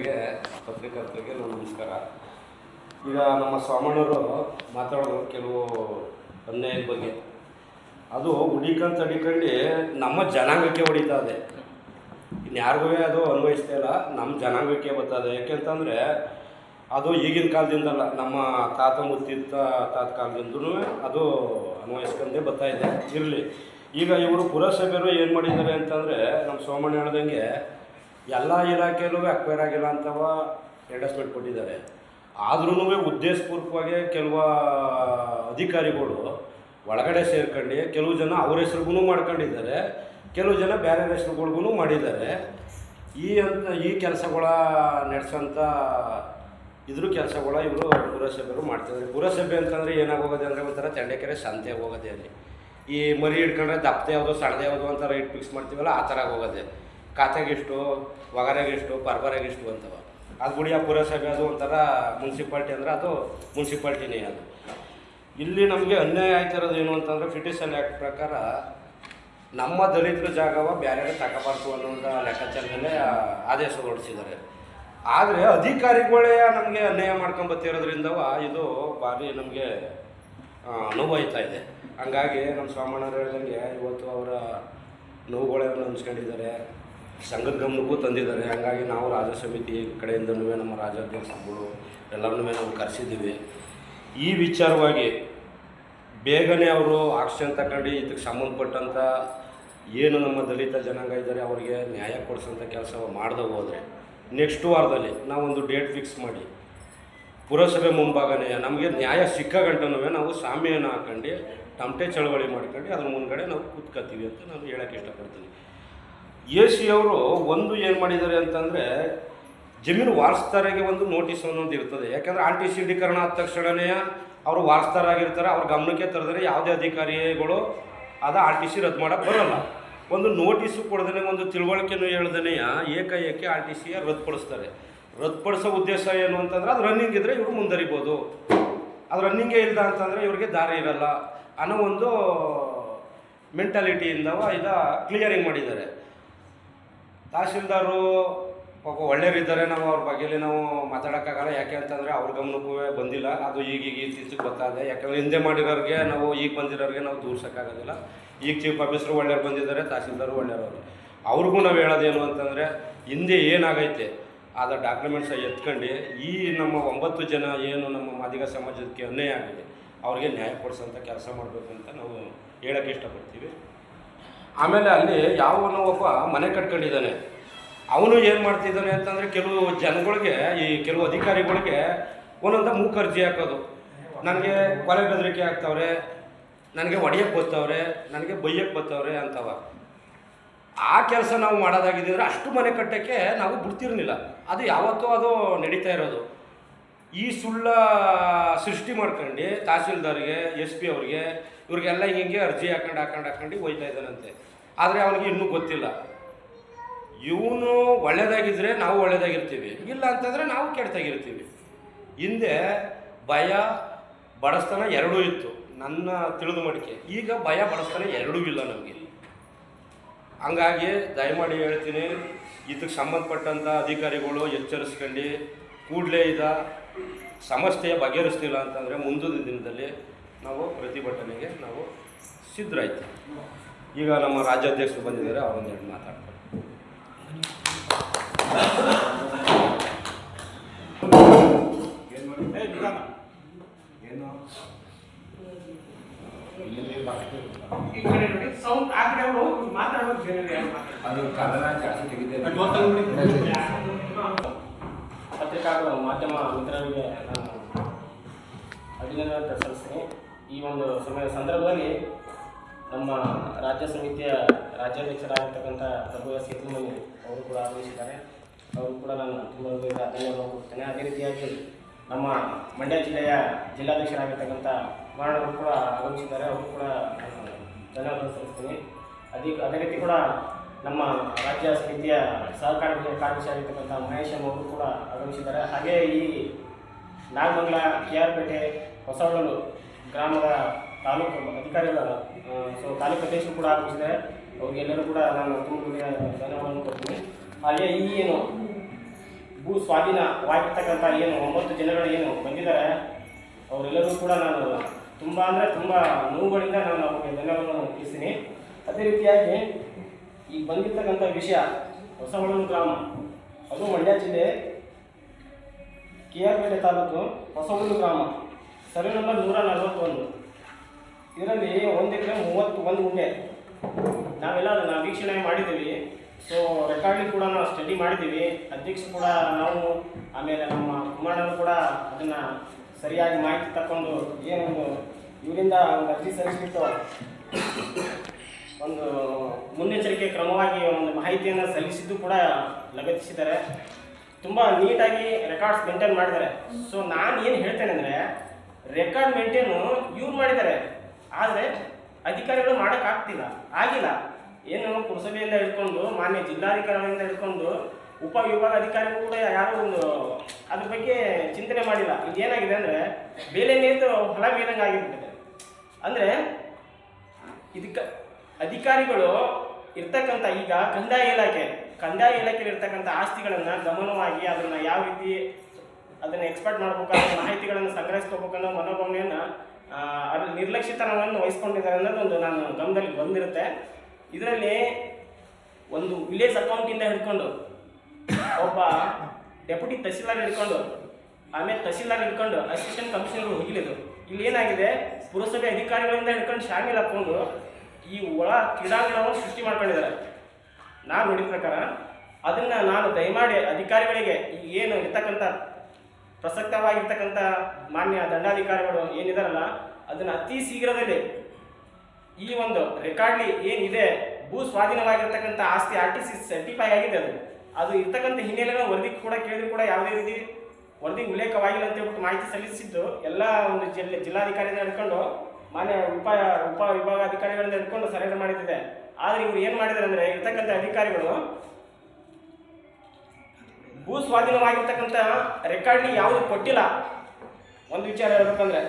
ವೀಕ್ಷಕರಿಗೆ ಪತ್ರಿಕರ್ತರಿಗೆ ನಮಸ್ಕಾರ. ಈಗ ನಮ್ಮ ಸ್ವಾಮಣ್ಣವರು ಮಾತಾಡೋದು ಕೆಲವು ಅನ್ಯಾಯದ ಬಗ್ಗೆ, ಅದು ಹುಡಿಕೊಂಡು ನಮ್ಮ ಜನಾಂಗಕ್ಕೆ ಹೊಡಿತಾ ಇದೆ. ಇನ್ಯಾರಿಗೂ ಅದು ಅನ್ವಯಿಸ್ತಾ ಇಲ್ಲ, ನಮ್ಮ ಜನಾಂಗಕ್ಕೆ ಬರ್ತದೆ. ಯಾಕೆಂತಂದರೆ ಅದು ಈಗಿನ ಕಾಲದಿಂದಲ್ಲ, ನಮ್ಮ ತಾತ ಮುತ್ತಿದ್ದ ತಾತ ಕಾಲದಿಂದಲೂ ಅದು ಅನ್ವಯಿಸ್ಕೊಂಡೇ ಬರ್ತಾಯಿದೆ. ಇರಲಿ, ಈಗ ಇವರು ಪುರಸಭೆಯವರು ಏನು ಮಾಡಿದ್ದಾರೆ ಅಂತಂದರೆ, ನಮ್ಮ ಸೋಮಣ್ಣ ಹೇಳ್ದಂಗೆ ಎಲ್ಲ ಇಲಾಖೆಯಲ್ಲೂ ಅಕ್ವೈರ್ ಆಗಿಲ್ಲ ಅಂತವ ಎಂಡಸ್ಮೆಂಟ್ ಕೊಟ್ಟಿದ್ದಾರೆ. ಆದ್ರೂ ಉದ್ದೇಶಪೂರ್ವಕವಾಗಿ ಕೆಲವು ಅಧಿಕಾರಿಗಳು ಒಳಗಡೆ ಸೇರ್ಕೊಂಡು ಕೆಲವು ಜನ ಅವ್ರ ಹೆಸ್ರಿಗೂ ಮಾಡ್ಕೊಂಡಿದ್ದಾರೆ, ಕೆಲವು ಜನ ಬೇರೆ ಹೆಸ್ರುಗಳಿಗೂ ಮಾಡಿದ್ದಾರೆ. ಈ ಕೆಲಸಗಳ ನಡೆಸೋಂಥ ಕೆಲಸಗಳ ಇವರು ಪುರಸಭೆಯವರು ಮಾಡ್ತಿದ್ದಾರೆ. ಪುರಸಭೆ ಅಂತಂದರೆ ಏನಾಗೋಗೋದೆ ಅಂದರೆ ಒಂಥರ ಚಂಡೆಕೆರೆ ಸಂತೆ ಹೋಗೋದೆ. ಅಲ್ಲಿ ಈ ಮರಿ ಹಿಡ್ಕೊಂಡ್ರೆ ದಪ್ಪತೆ ಯಾವುದು ಸಣ್ಣದೆ ಯಾವುದು ಅಂತ ರೈಟ್ ಫಿಕ್ಸ್ ಮಾಡ್ತೀವಲ್ಲ, ಆ ಥರ ಹೋಗೋದೆ. ಖಾತೆಗಿಷ್ಟು, ಒಗರೆಗಿಷ್ಟು, ಪರ್ಬರೆಗಿಷ್ಟು ಅಂತವ. ಅದು ಬಿಡಿ, ಆ ಪುರಸಭೆ ಅದು ಒಂಥರ ಮುನ್ಸಿಪಾಲ್ಟಿ ಅಂದರೆ ಅದು ಮುನ್ಸಿಪಾಲ್ಟಿನೇ. ಅದು ಇಲ್ಲಿ ನಮಗೆ ಅನ್ಯಾಯ ಆಯ್ತಿರೋದು ಏನು ಅಂತಂದರೆ, ಪಿಟಿಷನ್ ಆ್ಯಕ್ಟ್ ಪ್ರಕಾರ ನಮ್ಮ ದಲಿತರ ಜಾಗವ ಬೇರೆ ತಗೋಬಾರ್ದು ಅನ್ನೋ ಲೆಕ್ಕಾಚಾರದಲ್ಲೇ ಆದೇಶ ಹೊರಡಿಸಿದ್ದಾರೆ. ಆದರೆ ಅಧಿಕಾರಿಗಳೇ ನಮಗೆ ಅನ್ಯಾಯ ಮಾಡ್ಕೊಂಬತ್ತಿರೋದ್ರಿಂದವ ಇದು ಭಾರಿ ನಮಗೆ ನೋವಾಯ್ತಾ ಇದೆ. ಹಂಗಾಗಿ ನಮ್ಮ ಸ್ವಾಮಣ್ಣವ್ರು ಹೇಳ್ದಂಗೆ ಇವತ್ತು ಅವರ ನೋವುಗಳನ್ನು ಹಂಚ್ಕೊಂಡಿದ್ದಾರೆ, ಸಂಘದ ಗಮನಕ್ಕೂ ತಂದಿದ್ದಾರೆ. ಹಾಗಾಗಿ ನಾವು ರಾಜ್ಯ ಸಮಿತಿ ಕಡೆಯಿಂದಲೂ ನಮ್ಮ ರಾಜ್ಯಾಧ್ಯಕ್ಷರುಗಳು ಎಲ್ಲರನ್ನೂ ನಾವು ಕರೆಸಿದ್ದೀವಿ. ಈ ವಿಚಾರವಾಗಿ ಬೇಗನೆ ಅವರು ಆಕ್ಷನ್ ತಗೊಂಡು ಇದಕ್ಕೆ ಸಂಬಂಧಪಟ್ಟಂಥ ಏನು ನಮ್ಮ ದಲಿತ ಜನಾಂಗ ಇದ್ದಾರೆ ಅವರಿಗೆ ನ್ಯಾಯ ಕೊಡಿಸೋಂಥ ಕೆಲಸ ಮಾಡದೆ ಹೋದರೆ ನೆಕ್ಸ್ಟ್ ವಾರದಲ್ಲಿ ನಾವೊಂದು ಡೇಟ್ ಫಿಕ್ಸ್ ಮಾಡಿ ಪುರಸಭೆ ಮುಂಭಾಗನೇ ನಮಗೆ ನ್ಯಾಯ ಸಿಕ್ಕ ಗಂಟನೂ ನಾವು ಸಾಮ್ಯನ ಹಾಕೊಂಡು ತಮಟೆ ಚಳವಳಿ ಮಾಡ್ಕೊಂಡು ಅದ್ರ ಮುಂದ್ಗಡೆ ನಾವು ಕೂತ್ಕೊತೀವಿ ಅಂತ ನಾನು ಹೇಳೋಕ್ಕೆ ಇಷ್ಟಪಡ್ತೀನಿ. AC ಅವರು ಒಂದು ಏನು ಮಾಡಿದ್ದಾರೆ ಅಂತಂದರೆ, ಜಮೀನು ವಾರಸ್ದಾರಿಗೆ ಒಂದು ನೋಟಿಸ್ ಅನ್ನೋದು ಇರ್ತದೆ. ಯಾಕಂದರೆ ಆರ್ ಟಿ ಸಿಂಡೀಕರಣ ಆದ ತಕ್ಷಣವೇ ಅವರು ವಾರಸ್ದಾರಾಗಿರ್ತಾರೆ. ಅವ್ರ ಗಮನಕ್ಕೆ ತರದರೆ ಯಾವುದೇ ಅಧಿಕಾರಿಗಳು ಅದು RTC ರದ್ದು ಮಾಡೋಕ್ಕೆ ಬರೋಲ್ಲ. ಒಂದು ನೋಟಿಸು ಕೊಡದೇ, ಒಂದು ತಿಳುವಳಿಕೆನೂ ಹೇಳ್ದೇ ಏಕಾಏಕಿ RTC ರದ್ದುಪಡಿಸ್ತಾರೆ. ರದ್ದುಪಡಿಸೋ ಉದ್ದೇಶ ಏನು ಅಂತಂದರೆ, ಅದು ರನ್ನಿಂಗ್ ಇದ್ದರೆ ಇವರು ಮುಂದರಿಬೋದು, ಅದು ರನ್ನಿಂಗೇ ಇಲ್ಲ ಅಂತಂದರೆ ಇವ್ರಿಗೆ ದಾರಿ ಇರಲ್ಲ ಅನ್ನೋ ಒಂದು ಮೆಂಟಾಲಿಟಿಯಿಂದವ ಕ್ಲಿಯರಿಂಗ್ ಮಾಡಿದ್ದಾರೆ. ತಹಸೀಲ್ದಾರು ಪಾಪ ಒಳ್ಳೆಯರಿದ್ದಾರೆ, ನಾವು ಅವ್ರ ಬಗ್ಗೆಯಲ್ಲಿ ನಾವು ಮಾತಾಡೋಕ್ಕಾಗಲ್ಲ. ಯಾಕೆ ಅಂತಂದರೆ ಅವ್ರ ಗಮನಕ್ಕೂ ಬಂದಿಲ್ಲ, ಅದು ಈಗ ಇತ್ತೀಚೆಗೆ ಬರ್ತಾಯಿದೆ. ಯಾಕಂದರೆ ಹಿಂದೆ ಮಾಡಿರೋರಿಗೆ ನಾವು ಈಗ ಬಂದಿರೋರಿಗೆ ನಾವು ದೂರ್ಸೋಕ್ಕಾಗೋದಿಲ್ಲ. ಈಗ ಚೀಫ್ ಆಫೀಸರು ಒಳ್ಳೆಯವ್ರು ಬಂದಿದ್ದಾರೆ, ತಹಸೀಲ್ದಾರು ಒಳ್ಳೆಯವರು. ಅವ್ರಿಗೂ ನಾವು ಹೇಳೋದೇನು ಅಂತಂದರೆ, ಹಿಂದೆ ಏನಾಗೈತೆ ಆದ ಡಾಕ್ಯುಮೆಂಟ್ಸ ಎತ್ಕೊಂಡು ಈ ನಮ್ಮ 9 ಜನ ಏನು ನಮ್ಮ ಮಾದಿಗ ಸಮಾಜಕ್ಕೆ ಅನ್ಯಾಯ ಆಗಿದೆ ಅವ್ರಿಗೆ ನ್ಯಾಯ ಕೊಡಿಸೋಂಥ ಕೆಲಸ ಮಾಡಬೇಕು ಅಂತ ನಾವು ಹೇಳೋಕ್ಕೆ ಇಷ್ಟಪಡ್ತೀವಿ. ಆಮೇಲೆ ಅಲ್ಲಿ ಯಾವನೋ ಒಬ್ಬ ಮನೆ ಕಟ್ಕೊಂಡಿದ್ದಾನೆ, ಅವನು ಏನು ಮಾಡ್ತಿದ್ದಾನೆ ಅಂತಂದರೆ, ಕೆಲವು ಜನಗಳಿಗೆ ಈ ಕೆಲವು ಅಧಿಕಾರಿಗಳಿಗೆ ಒಂದೊಂದು ಮೂಕರ್ಜಿ ಹಾಕೋದು. ನನಗೆ ಕೊಲೆ ಬೆದರಿಕೆ ಆಗ್ತವ್ರೆ, ನನಗೆ ಹೊಡೆಯಕ್ಕೆ ಬರ್ತಾವ್ರೆ, ನನಗೆ ಬೈಯಕ್ಕೆ ಬರ್ತಾವ್ರೆ ಅಂತವ. ಆ ಕೆಲಸ ನಾವು ಮಾಡೋದಾಗಿದ್ದರೆ ಅಷ್ಟು ಮನೆ ಕಟ್ಟೋಕ್ಕೆ ನಾವು ಬಿಡ್ತಿರ್ಲಿಲ್ಲ. ಅದು ಯಾವತ್ತೂ ಅದು ನಡೀತಾ ಇರೋದು. ಈ ಸುಳ್ಳ ಸೃಷ್ಟಿ ಮಾಡ್ಕೊಂಡು ತಹಸೀಲ್ದಾರ್ಗೆ, SP ಅವ್ರಿಗೆ, ಇವ್ರಿಗೆಲ್ಲ ಹಿಂಗೆ ಅರ್ಜಿ ಹಾಕೊಂಡು ಹೋಯ್ತಾ ಇದ್ದಾನಂತೆ. ಆದರೆ ಅವನಿಗೆ ಇನ್ನೂ ಗೊತ್ತಿಲ್ಲ. ಇವನು ಒಳ್ಳೆಯದಾಗಿದ್ದರೆ ನಾವು ಒಳ್ಳೆಯದಾಗಿರ್ತೀವಿ, ಇಲ್ಲ ಅಂತಂದರೆ ನಾವು ಕೆಡ್ತಾಗಿರ್ತೀವಿ. ಹಿಂದೆ ಭಯ ಬಡಸ್ತನ ಎರಡೂ ಇತ್ತು ನನ್ನ ತಿಳಿದು ಮಡಿಕೆ. ಈಗ ಭಯ ಬಡಸ್ತನ ಎರಡೂ ಇಲ್ಲ ನಮಗೆ. ಹಂಗಾಗಿ ದಯಮಾಡಿ ಹೇಳ್ತೀನಿ, ಇದಕ್ಕೆ ಸಂಬಂಧಪಟ್ಟಂಥ ಅಧಿಕಾರಿಗಳು ಎಚ್ಚರಿಸ್ಕೊಂಡು ಕೂಡಲೇ ಸಮಸ್ಯೆ ಬಗೆಹರಿಸ್ತಿಲ್ಲ ಅಂತಂದರೆ ಮುಂದಿನ ದಿನದಲ್ಲಿ ನಾವು ಪ್ರತಿಭಟನೆಗೆ ನಾವು ಸಿದ್ಧರಾಯ್ತೀವಿ. ಈಗ ನಮ್ಮ ರಾಜ್ಯಾಧ್ಯಕ್ಷರು ಬಂದಿದ್ದಾರೆ, ಅವರೊಂದೆರಡು ಮಾತಾಡ್ತಾರೆ. ಪತ್ರಿಕಾ ಮಾಧ್ಯಮ ಮಿತ್ರರಿಗೆ ನಾನು ಅಭಿನಂದನೆ ಸಲ್ಲಿಸ್ತೀನಿ. ಈ ಒಂದು ಸಂದರ್ಭದಲ್ಲಿ ನಮ್ಮ ರಾಜ್ಯ ಸಮಿತಿಯ ರಾಜ್ಯಾಧ್ಯಕ್ಷರಾಗಿರ್ತಕ್ಕಂಥ ರಘು ಸೇತುಮನಿ ಅವರು ಕೂಡ ಆಗಮಿಸಿದ್ದಾರೆ. ಅವರು ಕೂಡ ನಾನು ತುಂಬ ಧನ್ಯವಾದ ಕೊಡ್ತೇನೆ. ಅದೇ ರೀತಿಯಾಗಿ ನಮ್ಮ ಮಂಡ್ಯ ಜಿಲ್ಲೆಯ ಜಿಲ್ಲಾಧ್ಯಕ್ಷರಾಗಿರ್ತಕ್ಕಂಥ ಕುಮಾರಣ್ಣವರು ಕೂಡ ಆಗಮಿಸಿದ್ದಾರೆ. ಅವರು ಕೂಡ ಧನ್ಯವಾದ ಸಲ್ಲಿಸ್ತೀನಿ. ಅದೇ ರೀತಿ ಕೂಡ ನಮ್ಮ ರಾಜ್ಯ ಸಮಿತಿಯ ಸಹಕಾರ ಕಾರ್ಯದರ್ಶಿಯಾಗಿರ್ತಕ್ಕಂಥ ಮಹೇಶ್ ಅವರು ಕೂಡ ಆಗಮಿಸಿದ್ದಾರೆ. ಹಾಗೆ ಈ ನಾಗಮಂಗಲ, KR ಪೇಟೆ, ಹೊಸಹೊಳಲು ಗ್ರಾಮದ ತಾಲೂಕು ಅಧಿಕಾರಿಗಳು, ತಾಲೂಕು ಅಧ್ಯಕ್ಷರು ಕೂಡ ಆಗಮಿಸಿದ್ದಾರೆ. ಅವ್ರಿಗೆಲ್ಲರೂ ಕೂಡ ನಾನು ತುಂಬ ಧನ್ಯವಾದವನ್ನು ಕೊಡ್ತೀನಿ. ಹಾಗೆ ಈ ಏನು ಭೂ ಸ್ವಾಧೀನವಾಗಿರ್ತಕ್ಕಂಥ ಏನು 9 ಜನಗಳು ಏನು ಬಂದಿದ್ದಾರೆ ಅವರೆಲ್ಲರೂ ಕೂಡ ನಾನು ತುಂಬ ಅಂದರೆ ತುಂಬ ನೋವುಗಳಿಂದ ನಾನು ಅವರಿಗೆ ಧನ್ಯವಾದಗಳನ್ನು ತಿಳಿಸ್ತೀನಿ. ಅದೇ ರೀತಿಯಾಗಿ ಈಗ ಬಂದಿರ್ತಕ್ಕಂಥ ವಿಷಯ ಹೊಸಮಳೂರು ಗ್ರಾಮ, ಅದು ಮಂಡ್ಯ ಜಿಲ್ಲೆ KR ತಾಲೂಕು ಹೊಸಮಳೂರು ಗ್ರಾಮ, ಸರ್ವೆ ನಂಬರ್ 141. ಇದರಲ್ಲಿ 1 ಎಕರೆ 31 ಗುಂಟೆ ನಾವೆಲ್ಲ ಅದನ್ನು ವೀಕ್ಷಣೆ ಮಾಡಿದ್ದೀವಿ. ಸೊ ರೆಕಾರ್ಡಿಂಗ್ ಕೂಡ ನಾವು ಸ್ಟಡಿ ಮಾಡಿದ್ದೀವಿ. ಅಧ್ಯಕ್ಷರು ಕೂಡ ನಾವು, ಆಮೇಲೆ ನಮ್ಮ ಕುಮಾರಣ್ಣರು ಕೂಡ ಅದನ್ನು ಸರಿಯಾಗಿ ಮಾಹಿತಿ ತಗೊಂಡು ಏನೊಂದು ಇವರಿಂದ ಒಂದು ಅರ್ಜಿ ಸಲ್ಲಿಸಿಬಿಟ್ಟು ಒಂದು ಮುನ್ನೆಚ್ಚರಿಕೆ ಕ್ರಮವಾಗಿ ಒಂದು ಮಾಹಿತಿಯನ್ನು ಸಲ್ಲಿಸಿದ್ದು ಕೂಡ ಲಗತ್ತಿಸಿದ್ದಾರೆ. ತುಂಬ ನೀಟಾಗಿ ರೆಕಾರ್ಡ್ಸ್ ಮೇಂಟೈನ್ ಮಾಡಿದ್ದಾರೆ. ಸೊ ನಾನು ಏನು ಹೇಳ್ತೇನೆ ಅಂದರೆ, ರೆಕಾರ್ಡ್ ಮೇಂಟೈನು ಇವ್ರು ಮಾಡಿದ್ದಾರೆ, ಆದರೆ ಅಧಿಕಾರಿಗಳು ಮಾಡೋಕ್ಕಾಗ್ತಿಲ್ಲ, ಆಗಿಲ್ಲ. ಏನು ಪುರಸಭೆಯಿಂದ ಹಿಡ್ಕೊಂಡು ಮಾನ್ಯ ಜಿಲ್ಲಾಧಿಕಾರಿಗಳಿಂದ ಹಿಡ್ಕೊಂಡು ಉಪವಿಭಾಗ ಅಧಿಕಾರಿಗಳು ಕೂಡ ಯಾರೂ ಒಂದು ಅದ್ರ ಬಗ್ಗೆ ಚಿಂತನೆ ಮಾಡಿಲ್ಲ. ಇದೇನಾಗಿದೆ ಅಂದರೆ ಬೇಲೆ ನೇತು ಹೊಲ ಬೇದಂಗೆ ಆಗಿರ್ತದೆ. ಅಂದರೆ ಇದಕ್ಕೆ ಅಧಿಕಾರಿಗಳು ಇರ್ತಕ್ಕಂಥ ಈಗ ಕಂದಾಯ ಇಲಾಖೆಯಲ್ಲಿ ಇರ್ತಕ್ಕಂಥ ಆಸ್ತಿಗಳನ್ನು ಗಮನವಾಗಿ ಅದನ್ನು ಯಾವ ರೀತಿ ಅದನ್ನು ಎಕ್ಸ್ಪರ್ಟ್ ಮಾಡಬೇಕಾದ್ರೆ ಮಾಹಿತಿಗಳನ್ನು ಸಂಗ್ರಹಿಸ್ಕೋಬೇಕನ್ನೋ ಮನೋಭಾವನೆಯನ್ನು ಅದ್ರ ನಿರ್ಲಕ್ಷಿತನವನ್ನು ವಹಿಸ್ಕೊಂಡಿದ್ದಾರೆ ಅನ್ನೋದೊಂದು ನಾನು ಗಮನದಲ್ಲಿ ಬಂದಿರುತ್ತೆ. ಇದರಲ್ಲಿ ಒಂದು ವಿಲೇಜ್ ಅಕೌಂಟಿಂದ ಹಿಡ್ಕೊಂಡು ಒಬ್ಬ ಡೆಪ್ಯೂಟಿ ತಹಸೀಲ್ದಾರ್ ಹಿಡ್ಕೊಂಡು ಆಮೇಲೆ ತಹಸೀಲ್ದಾರ್ ಹಿಡ್ಕೊಂಡು ಅಸಿಸ್ಟೆಂಟ್ ಕಮಿಷನರ್ ಹೋಗಿಲಿದ್ದು. ಇಲ್ಲಿ ಏನಾಗಿದೆ, ಪುರಸಭೆ ಅಧಿಕಾರಿಗಳಿಂದ ಹಿಡ್ಕೊಂಡು ಶಾಮೀಲ್ ಹಾಕ್ಕೊಂಡು ಈ ಒಳ ಕ್ರೀಡಾಂಗಣವನ್ನು ಸೃಷ್ಟಿ ಮಾಡ್ಕೊಂಡಿದ್ದಾರೆ. ನಾನು ನೋಡಿದ ಪ್ರಕಾರ ಅದನ್ನು ನಾನು ದಯಮಾಡಿ ಅಧಿಕಾರಿಗಳಿಗೆ ಈಗ ಏನು ಇರ್ತಕ್ಕಂಥ ಪ್ರಸಕ್ತವಾಗಿರ್ತಕ್ಕಂಥ ಮಾನ್ಯ ದಂಡಾಧಿಕಾರಿಗಳು ಏನಿದಾರಲ್ಲ, ಅದನ್ನು ಅತಿ ಶೀಘ್ರದಲ್ಲಿ ಈ ಒಂದು ರೆಕಾರ್ಡ್ಲಿ ಏನಿದೆ ಭೂ ಸ್ವಾಧೀನವಾಗಿರ್ತಕ್ಕಂಥ ಆಸ್ತಿ RTC ಸರ್ಟಿಫೈ ಆಗಿದೆ, ಅದು ಇರ್ತಕ್ಕಂಥ ಹಿನ್ನೆಲೆಗಳ ವರದಿ ಕೂಡ ಕೇಳಿದ್ರು ಕೂಡ ಯಾವುದೇ ರೀತಿ ವರದಿ ಉಲ್ಲೇಖವಾಗಿಲ್ಲ ಅಂತ ಹೇಳ್ಬಿಟ್ಟು ಮಾಹಿತಿ ಸಲ್ಲಿಸಿದ್ದು ಎಲ್ಲ ಒಂದು ಜಿಲ್ಲಾಧಿಕಾರಿಯಿಂದ ಹಿಡ್ಕೊಂಡು ಮಾನ್ಯ ಉಪ ವಿಭಾಗಾಧಿಕಾರಿಗಳಿಂದ ಹಿಡ್ಕೊಂಡು ಸರೆಂಡರ್ ಮಾಡಿದ್ದಿದೆ. ಆದರೆ ಇವರು ಏನು ಮಾಡಿದ್ದಾರೆ ಅಂದರೆ, ಇರ್ತಕ್ಕಂಥ ಅಧಿಕಾರಿಗಳು ಭೂ ಸ್ವಾಧೀನವಾಗಿರ್ತಕ್ಕಂಥ ರೆಕಾರ್ಡ್ಲಿ ಯಾವುದು ಕೊಟ್ಟಿಲ್ಲ. ಒಂದು ವಿಚಾರ ಹೇಳ್ಬೇಕಂದ್ರೆ,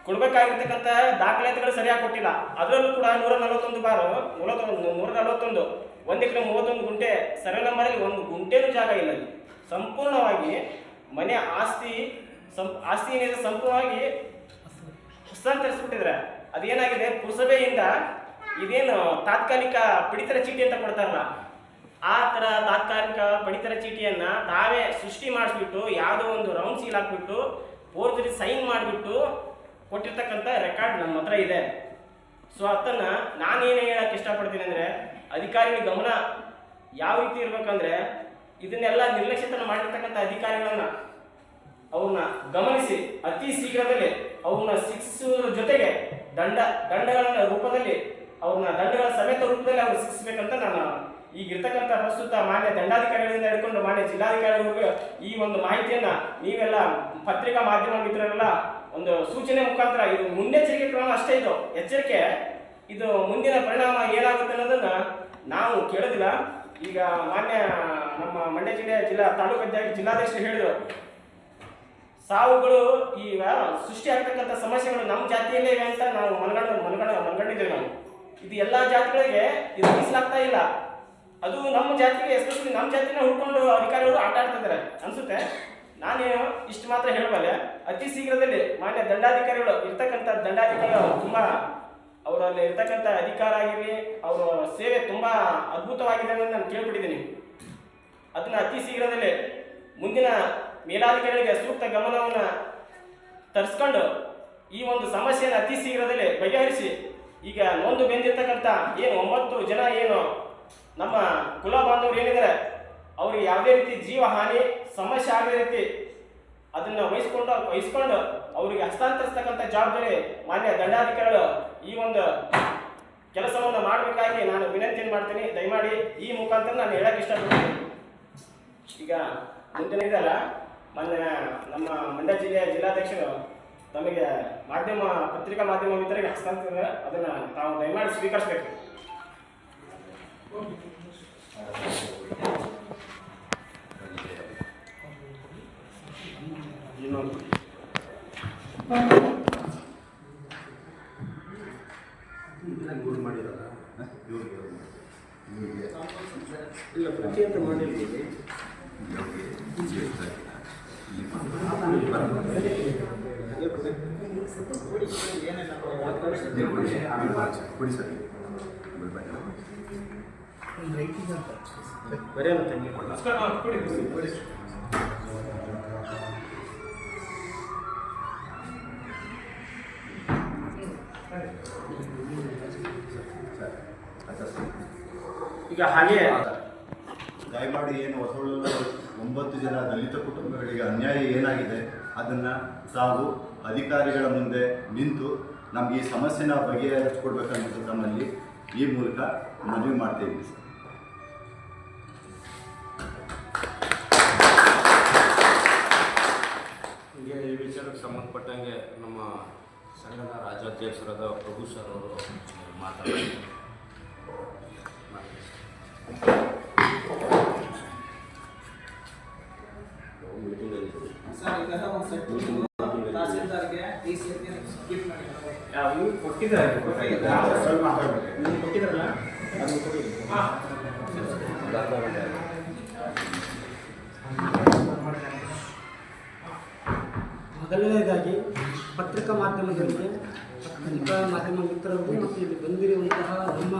ಕೊಡಬೇಕಾಗಿರ್ತಕ್ಕಂಥ ದಾಖಲಾತಿಗಳು ಸರಿಯಾಗಿ ಕೊಟ್ಟಿಲ್ಲ. ಅದರಲ್ಲೂ ಕೂಡ 141 1 ಎಕರೆ 31 ಗುಂಟೆ ಸರ್ವೆ ನಂಬರಲ್ಲಿ 1 ಗುಂಟೆನೂ ಜಾಗ ಇಲ್ಲ. ಸಂಪೂರ್ಣವಾಗಿ ಮನೆ ಆಸ್ತಿ ಏನಿದೆ ಸಂಪೂರ್ಣವಾಗಿ ಹಸ್ತಾಂತರಿಸ್ಬಿಟ್ಟಿದ್ರೆ. ಅದೇನಾಗಿದೆ, ಪುರಸಭೆಯಿಂದ ಇದೇನು ತಾತ್ಕಾಲಿಕ ಪಡಿತರ ಚೀಟಿ ಅಂತ ಕೊಡ್ತಾರಲ್ಲ, ಆ ಥರ ತಾತ್ಕಾಲಿಕ ಪಡಿತರ ಚೀಟಿಯನ್ನು ತಾವೇ ಸೃಷ್ಟಿ ಮಾಡಿಸ್ಬಿಟ್ಟು ಯಾವುದೋ ಒಂದು ರೌಂಡ್ ಸೀಲ್ ಹಾಕ್ಬಿಟ್ಟು ಫೋರ್ಜರಿ ಸೈನ್ ಮಾಡಿಬಿಟ್ಟು ಕೊಟ್ಟಿರ್ತಕ್ಕಂಥ ರೆಕಾರ್ಡ್ ನಮ್ಮ ಹತ್ರ ಇದೆ. ಸೊ ಅದನ್ನು ನಾನೇನು ಹೇಳಕ್ಕೆ ಇಷ್ಟಪಡ್ತೀನಿ ಅಂದರೆ, ಅಧಿಕಾರಿಗಳ ಗಮನ ಯಾವ ರೀತಿ ಇರಬೇಕಂದ್ರೆ, ಇದನ್ನೆಲ್ಲ ನಿರ್ಲಕ್ಷ್ಯತನ ಮಾಡಿರ್ತಕ್ಕಂಥ ಅಧಿಕಾರಿಗಳನ್ನ ಅವ್ರನ್ನ ಗಮನಿಸಿ ಅತಿ ಶೀಘ್ರದಲ್ಲಿ ಅವ್ರನ್ನ ಶಿಕ್ಷಿಸುವುದರ ಜೊತೆಗೆ ದಂಡಗಳ ರೂಪದಲ್ಲಿ ದಂಡಗಳ ಸಮೇತ ರೂಪದಲ್ಲಿ ಅವ್ರು ಶಿಕ್ಷಿಸಬೇಕಂತ ನಾನು ಈಗಿರ್ತಕ್ಕಂಥ ಪ್ರಸ್ತುತ ಮಾನ್ಯ ದಂಡಾಧಿಕಾರಿಗಳಿಂದ ಹಿಡ್ಕೊಂಡು ಮಾನ್ಯ ಜಿಲ್ಲಾಧಿಕಾರಿಗಳಿಗೂ ಈ ಒಂದು ಮಾಹಿತಿಯನ್ನು ನೀವೆಲ್ಲ ಪತ್ರಿಕಾ ಮಾಧ್ಯಮ ಮಿತ್ರರೆಲ್ಲ ಒಂದು ಸೂಚನೆ ಮುಖಾಂತರ, ಇದು ಮುನ್ನೆಚ್ಚರಿಕೆ ಕ್ರಮ ಅಷ್ಟೇ, ಇದು ಎಚ್ಚರಿಕೆ. ಇದು ಮುಂದಿನ ಪರಿಣಾಮ ಏನಾಗುತ್ತೆ ಅನ್ನೋದನ್ನು ನಾವು ಕೇಳೋದಿಲ್ಲ. ಈಗ ಮಾನ್ಯ ನಮ್ಮ ಮಂಡ್ಯ ಜಿಲ್ಲಾ ತಾಲೂಕು ಜಿಲ್ಲಾಧ್ಯಕ್ಷರು ಹೇಳಿದರು, ಸಾವುಗಳು ಈಗ ಸೃಷ್ಟಿ ಆಗ್ತಕ್ಕಂಥ ಸಮಸ್ಯೆಗಳು ನಮ್ಮ ಜಾತಿಯಲ್ಲೇ ಇವೆ ಅಂತ ನಾವು ಮನಗಂಡಿದ್ದೇವೆ. ನಾವು ಇದು ಎಲ್ಲ ಜಾತಿಗಳಿಗೆ ಇದು ಮೀಸಲಾಗ್ತಾ ಇಲ್ಲ. ಅದು ನಮ್ಮ ಜಾತಿಗೆ, ಎಸ್ಪೆಷಲಿ ನಮ್ಮ ಜಾತಿನ ಹುಡ್ಕೊಂಡು ಅಧಿಕಾರಿಗಳು ಆಟ ಆಡ್ತಿದ್ದಾರೆ ಅನ್ಸುತ್ತೆ. ನಾನೇನು ಇಷ್ಟು ಮಾತ್ರ ಹೇಳಬಲ್ಲೆ, ಅತಿ ಶೀಘ್ರದಲ್ಲಿ ಮಾನ್ಯ ದಂಡಾಧಿಕಾರಿಗಳು ತುಂಬ ಅವರಲ್ಲಿ ಇರ್ತಕ್ಕಂಥ ಅಧಿಕಾರ ಆಗಿರಲಿ, ಅವರ ಸೇವೆ ತುಂಬ ಅದ್ಭುತವಾಗಿದೆ ಅನ್ನೋದು ನಾನು ಕೇಳ್ಬಿಟ್ಟಿದ್ದೀನಿ. ಅದನ್ನು ಅತಿ ಶೀಘ್ರದಲ್ಲೇ ಮುಂದಿನ ಮೇಲಾಧಿಕಾರಿಗಳಿಗೆ ಸೂಕ್ತ ಗಮನವನ್ನು ತರಿಸ್ಕೊಂಡು ಈ ಒಂದು ಸಮಸ್ಯೆಯನ್ನು ಅತಿ ಶೀಘ್ರದಲ್ಲೇ ಬಗೆಹರಿಸಿ, ಈಗ ನೊಂದು ಬೆಂದಿರ್ತಕ್ಕಂಥ ಏನು 9 ಜನ ಏನು ನಮ್ಮ ಕುಲ ಬಾಂಧವರು ಏನಿದ್ದಾರೆ, ಅವ್ರಿಗೆ ಯಾವುದೇ ರೀತಿ ಜೀವ ಹಾನಿ ಸಮಸ್ಯೆ ಆಗದ ರೀತಿ ಅದನ್ನು ವಹಿಸ್ಕೊಂಡು ಅವರಿಗೆ ಹಸ್ತಾಂತರಿಸ್ತಕ್ಕಂಥ ಜವಾಬ್ದಾರಿ ಮಾನ್ಯ ದಂಡಾಧಿಕಾರಿಗಳು ಈ ಒಂದು ಕೆಲಸವನ್ನು ಮಾಡಬೇಕಾಗಿ ನಾನು ವಿನಂತಿಯನ್ನು ಮಾಡ್ತೀನಿ. ದಯಮಾಡಿ ಈ ಮುಖಾಂತರ ನಾನು ಹೇಳಕ್ಕೆ ಇಷ್ಟಪಡ್ತೀನಿ. ಈಗ ಮುಂದಿನ ಇದಲ್ಲ, ನಮ್ಮ ಮಂಡ್ಯ ಜಿಲ್ಲೆಯ ಜಿಲ್ಲಾಧ್ಯಕ್ಷರು ತಮಗೆ ಪತ್ರಿಕಾ ಮಾಧ್ಯಮ ಮಿತ್ರರಿಗೆ ಹಸ್ತಾಂತರ, ಅದನ್ನು ತಾವು ದಯಮಾಡಿ ಸ್ವೀಕರಿಸಬೇಕು. ಇಲ್ಲ ಪ್ರತಿ ಅಂತ ಮಾಡಿರ್ತೀವಿ. ಈಗ ಹಾಗೆ ದಯಮಾಡಿ ಏನು ಹೊಸಳ್ಳಿ 9 ಜನ ದಲಿತ ಕುಟುಂಬಗಳಿಗೆ ಅನ್ಯಾಯ ಏನಾಗಿದೆ ಅದನ್ನು ತಾವು ಅಧಿಕಾರಿಗಳ ಮುಂದೆ ನಿಂತು ನಮಗೆ ಈ ಸಮಸ್ಯೆನ ಬಗೆಹರಿಸ್ಕೊಡ್ಬೇಕಂತ ತಮ್ಮಲ್ಲಿ ಈ ಮೂಲಕ ಮನವಿ ಮಾಡ್ತಾಯಿದ್ದೀವಿ ಸರ್. ಹೀಗೆ ಈ ವಿಚಾರಕ್ಕೆ ಸಂಬಂಧಪಟ್ಟಂಗೆ ನಮ್ಮ ಸಂಘದ ರಾಜ್ಯಾಧ್ಯಕ್ಷರಾದ ಪ್ರಭು ಸರ್ ಅವರು ಮಾತಾಡ್ತಾರೆ. ಮೊದಲನೇದಾಗಿ ಪತ್ರಿಕಾ ಮಾಧ್ಯಮದವರಿಗೆ ಮಿತ್ರರಿಗೂ ಮತ್ತು ಇಲ್ಲಿ ಬಂದಿರುವಂತಹ ನಮ್ಮ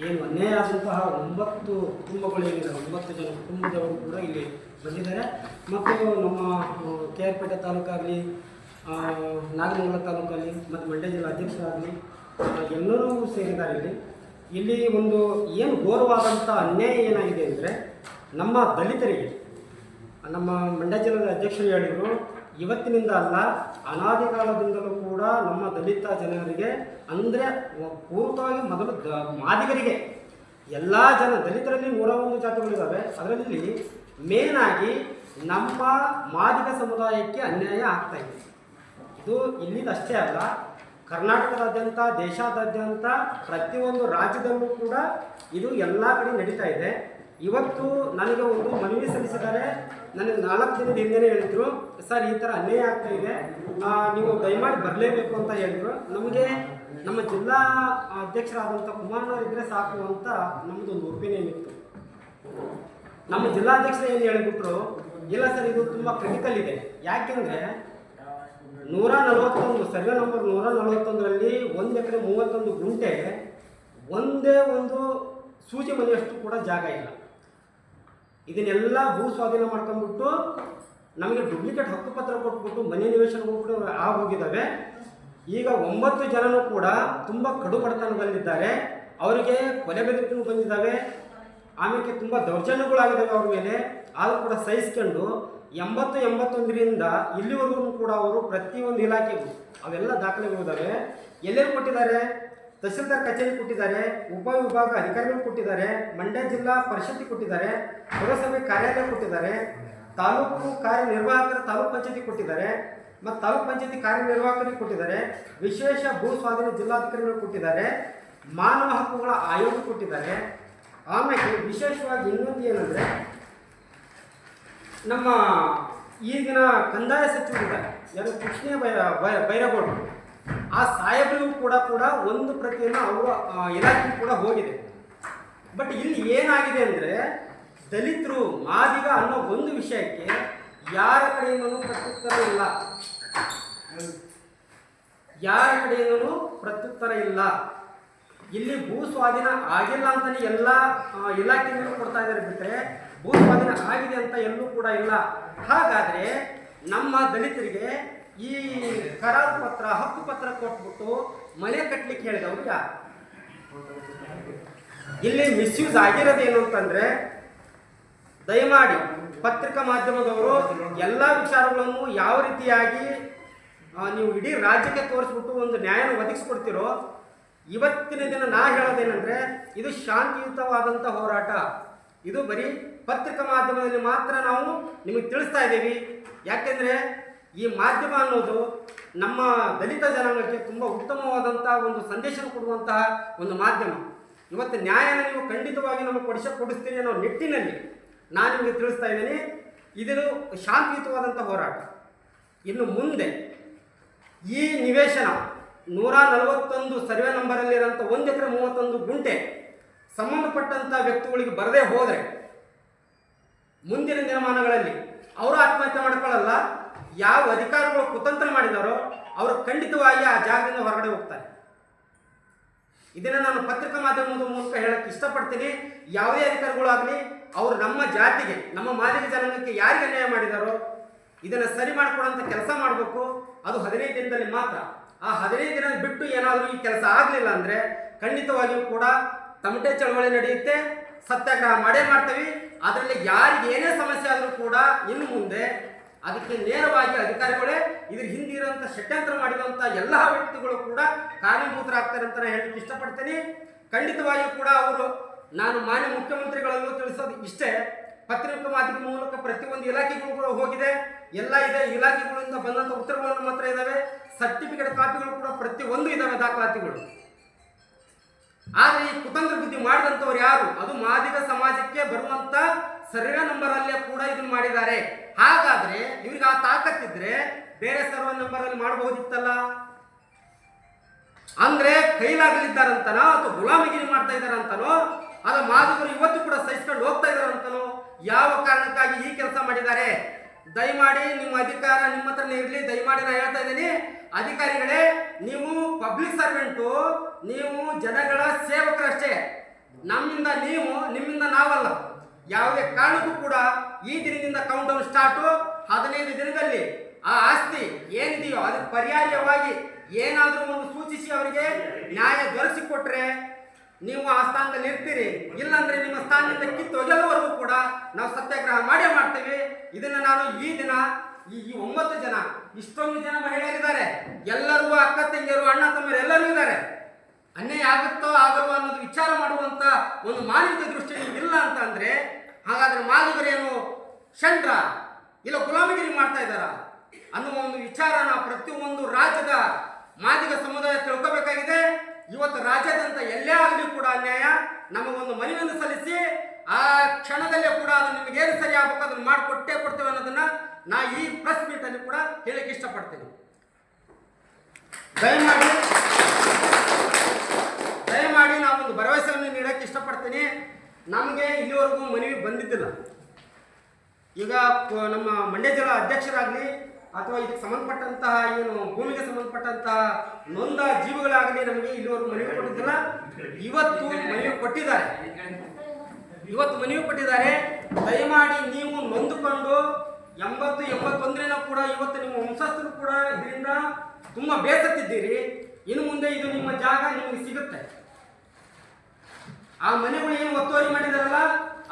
ಏನು ಅನ್ಯಾಯ ಆದಂತಹ 9 ಕುಟುಂಬಗಳೇನಿದೆ 9 ಜನ ಕುಟುಂಬದವರು ಕೂಡ ಇಲ್ಲಿ ಬಂದಿದ್ದಾರೆ. ಮತ್ತು ನಮ್ಮ KR ತಾಲೂಕಾಗಲಿ, ನಾಗಮಂಗಲ ತಾಲೂಕಲ್ಲಿ ಮತ್ತು ಮಂಡ್ಯ ಜಿಲ್ಲಾ ಅಧ್ಯಕ್ಷರಾಗಲಿ ಎಲ್ಲರೂ ಸೇರಿದ್ದಾರೆ. ಇಲ್ಲಿ ಒಂದು ಏನು ಘೋರವಾದಂಥ ಅನ್ಯಾಯ ಏನಾಗಿದೆ ಅಂದರೆ ನಮ್ಮ ದಲಿತರಿಗೆ, ನಮ್ಮ ಮಂಡ್ಯ ಜಿಲ್ಲೆಯ ಅಧ್ಯಕ್ಷರು ಹೇಳಿದರು, ಇವತ್ತಿನಿಂದ ಅಲ್ಲ ಅನಾದಿ ಕಾಲದಿಂದಲೂ ಕೂಡ ನಮ್ಮ ದಲಿತ ಜನರಿಗೆ ಅಂದರೆ ಪೂರ್ವವಾಗಿ ಮೊದಲು ಮಾದಿಗರಿಗೆ ಎಲ್ಲ ಜನ ದಲಿತರಲ್ಲಿ 101 ಜಾತಿಗಳಿದ್ದಾವೆ. ಅದರಲ್ಲಿ ಮೇನಾಗಿ ನಮ್ಮ ಮಾದಿಗ ಸಮುದಾಯಕ್ಕೆ ಅನ್ಯಾಯ ಆಗ್ತಾಯಿದೆ. ಇದು ಇಲ್ಲಿದಷ್ಟೇ ಅಲ್ಲ, ಕರ್ನಾಟಕದಾದ್ಯಂತ, ದೇಶಾದಾದ್ಯಂತ ಪ್ರತಿಯೊಂದು ರಾಜ್ಯದಲ್ಲೂ ಕೂಡ ಇದು ಎಲ್ಲ ಕಡೆ ನಡೀತಾ ಇದೆ. ಇವತ್ತು ನನಗೆ ಒಂದು ಮನವಿ ಸಲ್ಲಿಸಿದ್ದಾರೆ. ನನಗೆ 4 ದಿನದ ಹಿಂದೆಯೇ ಹೇಳಿದರು, ಸರ್ ಈ ಥರ ಅನ್ಯಾಯ ಆಗ್ತಾ ಇದೆ, ನೀವು ದಯಮಾಡಿ ಬರಲೇಬೇಕು ಅಂತ ಹೇಳಿದರು. ನಮಗೆ ನಮ್ಮ ಜಿಲ್ಲಾ ಅಧ್ಯಕ್ಷರಾದಂಥ ಕುಮಾರನವರಿದ್ದರೆ ಸಾಕು ಅಂತ ನಮ್ಮದೊಂದು ಒಪಿನಿಯನ್ ಇತ್ತು. ನಮ್ಮ ಜಿಲ್ಲಾಧ್ಯಕ್ಷರು ಏನು ಹೇಳಿಬಿಟ್ರು, ಇಲ್ಲ ಸರ್ ಇದು ತುಂಬ ಕ್ರಿಟಿಕಲ್ ಇದೆ. ಯಾಕೆಂದರೆ 141 ಸರ್ವೆ ನಂಬರ್ 141ರಲ್ಲಿ 1 ಎಕರೆ 31 ಗುಂಟೆ ಒಂದೇ ಒಂದು ಸೂಜಿ ಮನೆಯಷ್ಟು ಕೂಡ ಜಾಗ ಇಲ್ಲ. ಇದನ್ನೆಲ್ಲ ಭೂ ಸ್ವಾಧೀನ ಮಾಡ್ಕೊಂಡ್ಬಿಟ್ಟು ನಮಗೆ ಡೂಪ್ಲಿಕೇಟ್ ಹಕ್ಕುಪತ್ರ ಕೊಟ್ಬಿಟ್ಟು ಮನೆ ನಿವೇಶನಗಳು ಕೂಡ ಆಗೋಗಿದ್ದಾವೆ. ಈಗ 9 ಜನನೂ ಕೂಡ ತುಂಬ ಕಡು ಬಡತನದಲ್ಲಿದ್ದಾರೆ. ಅವರಿಗೆ ಕೊಲೆ ಬೆದರಿಕೆಗಳು ಬಂದಿದ್ದಾವೆ, ಆಮೇಲೆ ತುಂಬ ದೌರ್ಜನ್ಯಗಳಾಗಿದ್ದಾವೆ ಅವ್ರ ಮೇಲೆ. ಆದರೂ ಕೂಡ ಸಹಿಸ್ಕೊಂಡು 81ರಿಂದ ಇಲ್ಲಿವರೆಗೂ ಕೂಡ ಅವರು ಪ್ರತಿಯೊಂದು ಇಲಾಖೆಗೂ ಅವೆಲ್ಲ ದಾಖಲೆಗಳಿದ್ದಾವೆ. ಎಲ್ಲೆಲ್ಲಿ ಕೊಟ್ಟಿದ್ದಾರೆ? ತಹಸೀಲ್ದಾರ್ ಕಚೇರಿ ಕೊಟ್ಟಿದ್ದಾರೆ, ಉಪವಿಭಾಗ ಅಧಿಕಾರಿಗಳು ಕೊಟ್ಟಿದ್ದಾರೆ, ಮಂಡ್ಯ ಜಿಲ್ಲಾ ಪರಿಷತ್ಗೆ ಕೊಟ್ಟಿದ್ದಾರೆ, ಪುರಸಭೆ ಕಾರ್ಯಾಲಯ ಕೊಟ್ಟಿದ್ದಾರೆ, ತಾಲೂಕು ಕಾರ್ಯನಿರ್ವಾಹಕರ ತಾಲೂಕು ಪಂಚಾಯತಿ ಕೊಟ್ಟಿದ್ದಾರೆ, ಮತ್ತು ತಾಲೂಕು ಪಂಚಾಯತಿ ಕಾರ್ಯನಿರ್ವಾಹಕರಿಗೆ ಕೊಟ್ಟಿದ್ದಾರೆ, ವಿಶೇಷ ಭೂ ಸ್ವಾಧೀನ ಜಿಲ್ಲಾಧಿಕಾರಿಗಳು ಕೊಟ್ಟಿದ್ದಾರೆ, ಮಾನವ ಹಕ್ಕುಗಳ ಆಯೋಗ ಕೊಟ್ಟಿದ್ದಾರೆ. ಆಮೇಲೆ ವಿಶೇಷವಾಗಿ ಇನ್ನೊಂದು ಏನಂದರೆ, ನಮ್ಮ ಈಗಿನ ಕಂದಾಯ ಸಚಿವರಿದ್ದಾರೆ ಯಾರು ಕೃಷ್ಣ ಬೈರಗೌಡರು, ಆ ಸಾಹೇಬರಿಗೂ ಕೂಡ ಒಂದು ಪ್ರತಿಯನ್ನು ಅವರ ಇಲಾಖೆಗೆ ಕೂಡ ಹೋಗಿದೆ. ಬಟ್ ಇಲ್ಲಿ ಏನಾಗಿದೆ ಅಂದರೆ, ದಲಿತರು ಮಾದಿಗ ಅನ್ನೋ ಒಂದು ವಿಷಯಕ್ಕೆ ಯಾರ ಕಡೆಯಿಂದಲೂ ಪ್ರತ್ಯುತ್ತರ ಇಲ್ಲ, ಯಾರ ಕಡೆಯಿಂದಲೂ ಪ್ರತ್ಯುತ್ತರ ಇಲ್ಲ. ಇಲ್ಲಿ ಭೂ ಸ್ವಾಧೀನ ಆಗಿಲ್ಲ ಅಂತಲೇ ಎಲ್ಲ ಇಲಾಖೆಗಳು ಕೊಡ್ತಾ ಇದ್ದಾರೆ, ಬಿಟ್ಟರೆ ಭೂ ಸ್ವಾಧೀನ ಆಗಿದೆ ಅಂತ ಎಲ್ಲೂ ಕೂಡ ಇಲ್ಲ. ಹಾಗಾದರೆ ನಮ್ಮ ದಲಿತರಿಗೆ ಈ ಕರಾರು ಪತ್ರ ಹಕ್ಕುಪತ್ರ ಕೊಟ್ಬಿಟ್ಟು ಮನೆ ಕಟ್ಟಲಿಕ್ಕೆ ಹೇಳಿದವರು ಯಾರು? ಇಲ್ಲಿ ಮಿಸ್ಯೂಸ್ ಆಗಿರೋದೇನು ಅಂತಂದರೆ, ದಯಮಾಡಿ ಪತ್ರಿಕಾ ಮಾಧ್ಯಮದವರು ಎಲ್ಲ ವಿಚಾರಗಳನ್ನು ಯಾವ ರೀತಿಯಾಗಿ ನೀವು ಇಡೀ ರಾಜ್ಯಕ್ಕೆ ತೋರಿಸ್ಬಿಟ್ಟು ಒಂದು ನ್ಯಾಯನ ಒದಗಿಸ್ಕೊಡ್ತಿರೋ, ಇವತ್ತಿನ ದಿನ ನಾ ಹೇಳೋದೇನೆಂದರೆ, ಇದು ಶಾಂತಿಯುತವಾದಂಥ ಹೋರಾಟ. ಇದು ಬರೀ ಪತ್ರಿಕಾ ಮಾಧ್ಯಮದಲ್ಲಿ ಮಾತ್ರ ನಾವು ನಿಮಗೆ ತಿಳಿಸ್ತಾ ಇದ್ದೀವಿ. ಯಾಕೆಂದರೆ ಈ ಮಾಧ್ಯಮ ಅನ್ನೋದು ನಮ್ಮ ದಲಿತ ಜನಾಂಗಕ್ಕೆ ತುಂಬ ಉತ್ತಮವಾದಂಥ ಒಂದು ಸಂದೇಶ ಕೊಡುವಂತಹ ಒಂದು ಮಾಧ್ಯಮ. ಇವತ್ತು ನ್ಯಾಯನ ನೀವು ಖಂಡಿತವಾಗಿ ನಮಗೆ ಕೊಡಿಸ್ತೀನಿ ಅನ್ನೋ ನಿಟ್ಟಿನಲ್ಲಿ ನಾನು ನಿಮಗೆ ತಿಳಿಸ್ತಾ ಇದ್ದೀನಿ. ಇದು ಶಾಂತಿಯುತವಾದಂಥ ಹೋರಾಟ. ಇನ್ನು ಮುಂದೆ ಈ ನಿವೇಶನ 141 ಸರ್ವೆ ನಂಬರಲ್ಲಿರೋಂಥ 1 ಎಕರೆ 31 ಗುಂಟೆ ಸಂಬಂಧಪಟ್ಟಂಥ ವ್ಯಕ್ತಿಗಳಿಗೆ ಬರದೇ ಹೋದರೆ ಮುಂದಿನ ದಿನಮಾನಗಳಲ್ಲಿ ಅವರು ಆತ್ಮಹತ್ಯೆ ಮಾಡ್ಕೊಳ್ಳಲ್ಲ. ಯಾವ ಅಧಿಕಾರಿಗಳು ಕುತಂತ್ರ ಮಾಡಿದಾರೋ ಅವರು ಖಂಡಿತವಾಗಿ ಆ ಜಾಗದಿಂದ ಹೊರಗಡೆ ಹೋಗ್ತಾರೆ. ಇದನ್ನು ನಾನು ಪತ್ರಿಕಾ ಮಾಧ್ಯಮದ ಮೂಲಕ ಹೇಳಕ್ಕೆ ಇಷ್ಟಪಡ್ತೀನಿ. ಯಾವುದೇ ಅಧಿಕಾರಿಗಳಾಗಲಿ ಅವರು ನಮ್ಮ ಜಾತಿಗೆ, ನಮ್ಮ ಮಾದಿಗ ಜನಾಂಗಕ್ಕೆ ಯಾರಿಗೆ ಅನ್ಯಾಯ ಮಾಡಿದಾರೋ ಇದನ್ನು ಸರಿ ಮಾಡಿಕೊಡುವಂಥ ಕೆಲಸ ಮಾಡಬೇಕು. ಅದು 15 ದಿನದಲ್ಲಿ ಮಾತ್ರ. ಆ 15 ದಿನ ಬಿಟ್ಟು ಏನಾದರೂ ಈ ಕೆಲಸ ಆಗಲಿಲ್ಲ ಅಂದರೆ ಖಂಡಿತವಾಗಿಯೂ ಕೂಡ ತಮಟೆ ಚಳವಳಿ ನಡೆಯುತ್ತೆ, ಸತ್ಯಾಗ್ರಹ ಮಾಡೇ ಮಾಡ್ತೀವಿ. ಅದರಲ್ಲಿ ಯಾರಿಗೆ ಏನೇ ಸಮಸ್ಯೆ ಆದರೂ ಕೂಡ ಇನ್ನು ಮುಂದೆ ಅದಕ್ಕೆ ನೇರವಾಗಿ ಅಧಿಕಾರಿಗಳೇ ಇದ್ರ ಹಿಂದಿರುವಂಥ ಷಡ್ಯಂತ್ರ ಮಾಡಿರುವಂಥ ಎಲ್ಲ ವ್ಯಕ್ತಿಗಳು ಕೂಡ ಕಾರಣೀಭೂತರಾಗ್ತಾರೆ ಅಂತ ಹೇಳಲಿಕ್ಕೆ ಇಷ್ಟಪಡ್ತೀನಿ. ಖಂಡಿತವಾಗಿಯೂ ಕೂಡ ಅವರು, ನಾನು ಮಾನ್ಯ ಮುಖ್ಯಮಂತ್ರಿಗಳಲ್ಲೂ ತಿಳಿಸೋದು ಇಷ್ಟೇ, ಪತ್ರಿಕಾ ಮಾಧ್ಯಮ ಮೂಲಕ ಪ್ರತಿಯೊಂದು ಇಲಾಖೆಗಳು ಹೋಗಿದೆ, ಎಲ್ಲ ಇದೆ. ಇಲಾಖೆಗಳಿಂದ ಬಂದಂಥ ಉತ್ತರಗಳನ್ನು ಮಾತ್ರ ಇದ್ದಾವೆ, ಸರ್ಟಿಫಿಕೇಟ್ ಕಾಪಿಗಳು ಕೂಡ ಪ್ರತಿಯೊಂದು ಇದ್ದಾವೆ, ದಾಖಲಾತಿಗಳು. ಆದರೆ ಈ ಕುತಂತ್ರ ಬುದ್ಧಿ ಮಾಡಿದಂಥವ್ರು ಯಾರು? ಅದು ಮಾದಿಗ ಸಮಾಜಕ್ಕೆ ಬರುವಂತ ಸರ್ವೆ ನಂಬರ್ ಅಲ್ಲೇ ಕೂಡ ಇದನ್ನು ಮಾಡಿದ್ದಾರೆ. ಹಾಗಾದ್ರೆ ಇವ್ರಿಗೆ ಆ ತಾಕತ್ತಿದ್ರೆ ಬೇರೆ ಸರ್ವೆ ನಂಬರ್ ಅಲ್ಲಿ ಮಾಡಬಹುದಿತ್ತಲ್ಲ. ಅಂದ್ರೆ ಕೈಲಾಗಲಿದ್ದಾರಂತನೋ ಅಥವಾ ಗುಲಾಮಗಿರಿ ಮಾಡ್ತಾ ಇದ್ದಾರಂತನೋ, ಅದ ಮಾದಿಗರು ಇವತ್ತು ಕೂಡ ಸಹಿಸ್ಕೊಂಡು ಹೋಗ್ತಾ ಇದ್ದಾರಂತನೋ, ಯಾವ ಕಾರಣಕ್ಕಾಗಿ ಈ ಕೆಲಸ ಮಾಡಿದ್ದಾರೆ? ದಯಮಾಡಿ ನಿಮ್ಮ ಅಧಿಕಾರ ನಿಮ್ಮ ಹತ್ರನೇ ಇರಲಿ. ದಯಮಾಡಿ ನಾನು ಹೇಳ್ತಾ ಇದ್ದೀನಿ, ಅಧಿಕಾರಿಗಳೇ, ನೀವು ಪಬ್ಲಿಕ್ ಸರ್ವೆಂಟು, ನೀವು ಜನಗಳ ಸೇವಕರಷ್ಟೇ. ನಮ್ಮಿಂದ ನೀವು, ನಿಮ್ಮಿಂದ ನಾವಲ್ಲ. ಯಾವುದೇ ಕಾರಣಕ್ಕೂ ಕೂಡ ಈ ದಿನದಿಂದ ಕೌಂಟ್ ಡೌನ್ ಸ್ಟಾರ್ಟು. 15 ದಿನದಲ್ಲಿ ಆ ಆಸ್ತಿ ಏನಿದೆಯೋ ಅದಕ್ಕೆ ಪರ್ಯಾಯವಾಗಿ ಏನಾದರೂ ಒಂದು ಸೂಚಿಸಿ ಅವರಿಗೆ ನ್ಯಾಯ ದೊರಕಿಸಿಕೊಟ್ರೆ ನೀವು ಆ ಸ್ಥಾನದಲ್ಲಿ ಇರ್ತೀರಿ. ಇಲ್ಲಾಂದ್ರೆ ನಿಮ್ಮ ಸ್ಥಾನದಿಂದ ಕಿತ್ತು ಒಗೆಲ್ಲವರೆಗೂ ಕೂಡ ನಾವು ಸತ್ಯಾಗ್ರಹ ಮಾಡೇ ಮಾಡ್ತೇವೆ. ಇದನ್ನು ನಾನು ಈ ದಿನ ಈ 9 ಜನ, ಇಷ್ಟೊಂದು ಜನ ಮಹಿಳೆಯರಿದ್ದಾರೆ, ಎಲ್ಲರಿಗೂ ಅಕ್ಕ ತಂಗಿಯರು, ಅಣ್ಣ ತಮ್ಮರು ಎಲ್ಲರೂ ಇದ್ದಾರೆ. ಅನ್ಯಾಯ ಆಗುತ್ತೋ ಆಗಲ್ವೋ ಅನ್ನೋದು ವಿಚಾರ ಮಾಡುವಂತ ಒಂದು ಮಾನವೀಯ ದೃಷ್ಟಿ ಇಲ್ಲ ಅಂತ ಅಂದ್ರೆ, ಹಾಗಾದ್ರೆ ಮಾದಿಗರೇನು ಷಂಡ್ರ ಇಲ್ಲ ಗುಲಾಮಗಿರಿ ಮಾಡ್ತಾ ಇದ್ದಾರ ಅನ್ನುವ ಒಂದು ವಿಚಾರನ ಪ್ರತಿಯೊಂದು ರಾಜ್ಯದ ಮಾದಿಗ ಸಮುದಾಯ ತಿಳ್ಕೋಬೇಕಾಗಿದೆ. ಇವತ್ತು ರಾಜ್ಯಾದ್ಯಂತ ಎಲ್ಲೇ ಆಗಲಿ ಕೂಡ ಅನ್ಯಾಯ, ನಮಗೊಂದು ಮನವಿಯನ್ನು ಸಲ್ಲಿಸಿ ಆ ಕ್ಷಣದಲ್ಲೇ ಕೂಡ ಅದು ನಿಮಗೇನು ಸರಿ ಆಗ್ಬೇಕು ಅದನ್ನು ಮಾಡಿಕೊಟ್ಟೇ ಕೊಡ್ತೇವೆ ಅನ್ನೋದನ್ನ ನಾ ಈ ಪ್ರೆಸ್ ಮೀಟ್ ಅಲ್ಲಿ ಕೂಡ ಹೇಳಕ್ಕೆ ಇಷ್ಟಪಡ್ತೀನಿ. ದಯಮಾಡಿ ನಾವೊಂದು ಭರವಸೆಯನ್ನು ನೀಡಕ್ಕೆ ಇಷ್ಟಪಡ್ತೀನಿ. ನಮಗೆ ಇಲ್ಲಿವರೆಗೂ ಮನವಿ ಬಂದಿದ್ದಿಲ್ಲ. ಈಗ ನಮ್ಮ ಮಂಡ್ಯ ಜಿಲ್ಲಾ ಅಧ್ಯಕ್ಷರಾಗಲಿ ಅಥವಾ ಇದಕ್ಕೆ ಸಂಬಂಧಪಟ್ಟಂತಹ ಏನು ಭೂಮಿಗೆ ಸಂಬಂಧಪಟ್ಟಂತಹ ನೊಂದ ಜೀವಗಳಾಗಲಿ ನಮಗೆ ಇಲ್ಲಿವರೆಗೂ ಮನವಿ ಕೊಟ್ಟಿದ್ದಿಲ್ಲ. ಇವತ್ತು ಮನವಿ ಕೊಟ್ಟಿದ್ದಾರೆ. ದಯಮಾಡಿ ನೀವು ನೊಂದುಕೊಂಡು 80-81 ಕೂಡ ಇವತ್ತು ನಿಮ್ಮ ವಂಶಸ್ಥರು ಕೂಡ ಇದರಿಂದ ತುಂಬಾ ಬೇಸತ್ತಿದ್ದೀರಿ. ಇನ್ನು ಮುಂದೆ ಇದು ನಿಮ್ಮ ಜಾಗ ನಿಮಗೆ ಸಿಗುತ್ತೆ. ಆ ಮನೆಗಳು ಏನು ಒತ್ತುವರಿ ಮಾಡಿದಾರಲ್ಲ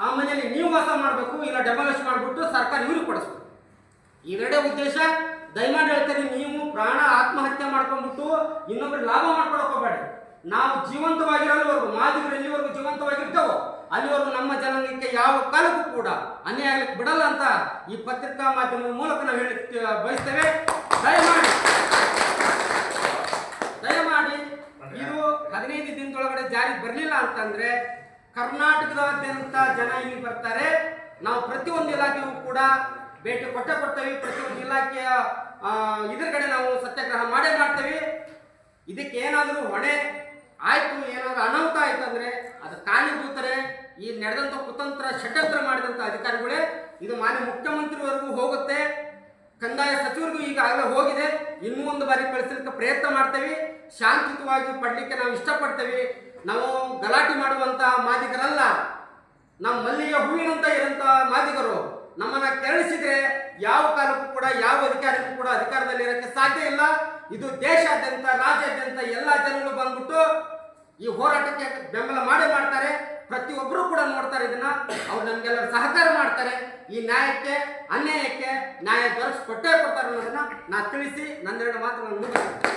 ಆ ಮನೆಯಲ್ಲಿ ನೀವು ವಾಸ ಮಾಡಬೇಕು, ಇಲ್ಲ ಡೆಮಾಲಿಷ್ ಮಾಡಿಬಿಟ್ಟು ಸರ್ಕಾರ ಇವ್ರಿಗೆ ಕೊಡಿಸ್ಬೇಕು. ಇವೆರಡೇ ಉದ್ದೇಶ. ದಯಮಾಡಿ ಹೇಳ್ತಾರೆ, ನೀವು ಪ್ರಾಣ ಆತ್ಮಹತ್ಯೆ ಮಾಡ್ಕೊಂಡ್ಬಿಟ್ಟು ಇನ್ನೊಬ್ಬರು ಲಾಭ ಮಾಡ್ಕೊಳಕ್ ಹೋಗಬೇಡಿ. ನಾವು ಜೀವಂತವಾಗಿರೋವರೆಗೂ, ಮಾದಿಗರು ಎಲ್ಲಿವರೆಗೂ ಜೀವಂತವಾಗಿರ್ತೇವೋ ಅಲ್ಲಿವರೆಗೂ ನಮ್ಮ ಜನಾಂಗಕ್ಕೆ ಯಾವ ಕಾಲಕ್ಕೂ ಕೂಡ ಅನ್ಯಾಯ ಆಗ್ಲಿಕ್ಕೆ ಬಿಡಲ್ಲ ಅಂತ ಈ ಪತ್ರಿಕಾ ಮಾಧ್ಯಮದ ಮೂಲಕ ನಾವು ಹೇಳಕ್ಕೆ ಬಯಸ್ತೇವೆ. ದಯಮಾಡಿ ಇದು 15 ದಿನದೊಳಗಡೆ ಜಾರಿಗೆ ಬರಲಿಲ್ಲ ಅಂತಂದ್ರೆ ಕರ್ನಾಟಕದಾದ್ಯಂತ ಜನ ಇಲ್ಲಿ ಬರ್ತಾರೆ. ನಾವು ಪ್ರತಿಯೊಂದು ಇಲಾಖೆಗೂ ಕೂಡ ಭೇಟಿ ಕೊಡ್ತೇವೆ. ಪ್ರತಿಯೊಂದು ಇಲಾಖೆಯ ಎದುರುಗಡೆ ನಾವು ಸತ್ಯಾಗ್ರಹ ಮಾಡೇ ಮಾಡ್ತೇವೆ. ಇದಕ್ಕೆ ಏನಾದರೂ ಹೊಣೆ ಆಯ್ತು, ಏನಾದರೂ ಅನಾಹುತ ಆಯ್ತು ಅಂದ್ರೆ ಅದು ಕಾರಣೀಭೂತರೇ ಈ ನಡೆದಂಥ ಕುತಂತ್ರ ಷಡ್ಯಂತ್ರ ಮಾಡಿದಂಥ ಅಧಿಕಾರಿಗಳೇ. ಇದು ಮಾನ್ಯ ಮುಖ್ಯಮಂತ್ರಿವರೆಗೂ ಹೋಗುತ್ತೆ, ಕಂದಾಯ ಸಚಿವರಿಗೂ ಈಗಾಗಲೇ ಹೋಗಿದೆ. ಇನ್ನೂ ಒಂದು ಬಾರಿ ಕಳಿಸಲಿಕ್ಕೆ ಪ್ರಯತ್ನ ಮಾಡ್ತೇವೆ. ಶಾಂತಿಯುತವಾಗಿ ಪಡಲಿಕ್ಕೆ ನಾವು ಇಷ್ಟಪಡ್ತೇವೆ. ನಾವು ಗಲಾಟೆ ಮಾಡುವಂತ ಮಾದಿಗರಲ್ಲ, ನಮ್ಮ ಮಲ್ಲಿಗೆ ಹೂವಿನಂತ ಇರಂತ ಮಾದಿಗರು. ನಮ್ಮನ್ನ ಕೆರಳಿಸಿದ್ರೆ ಯಾವ ಕಾಲಕ್ಕೂ ಕೂಡ ಯಾವ ಅಧಿಕಾರಿಗೂ ಕೂಡ ಅಧಿಕಾರದಲ್ಲಿ ಇರೋಕ್ಕೆ ಸಾಧ್ಯ ಇಲ್ಲ. ಇದು ದೇಶಾದ್ಯಂತ ರಾಜ್ಯಾದ್ಯಂತ ಎಲ್ಲ ಜನಗಳು ಬಂದ್ಬಿಟ್ಟು ಈ ಹೋರಾಟಕ್ಕೆ ಬೆಂಬಲ ಮಾಡೇ ಮಾಡ್ತಾರೆ. ಪ್ರತಿಯೊಬ್ಬರು ಕೂಡ ನೋಡ್ತಾರೆ ಇದನ್ನ. ಅವ್ರು ನಮಗೆಲ್ಲ ಸಹಕಾರ ಮಾಡ್ತಾರೆ. ಈ ನ್ಯಾಯಕ್ಕೆ ಅನ್ಯಾಯಕ್ಕೆ ನ್ಯಾಯ ದೊರಕಿಸ್ಕೊಟ್ಟೇ ಕೊಡ್ತಾರೆ ಅನ್ನೋದನ್ನ ನಾ ತಿಳಿಸಿ 2 ಮಾತುಗಳನ್ನು ಮುಗಿಸ್ತೇನೆ.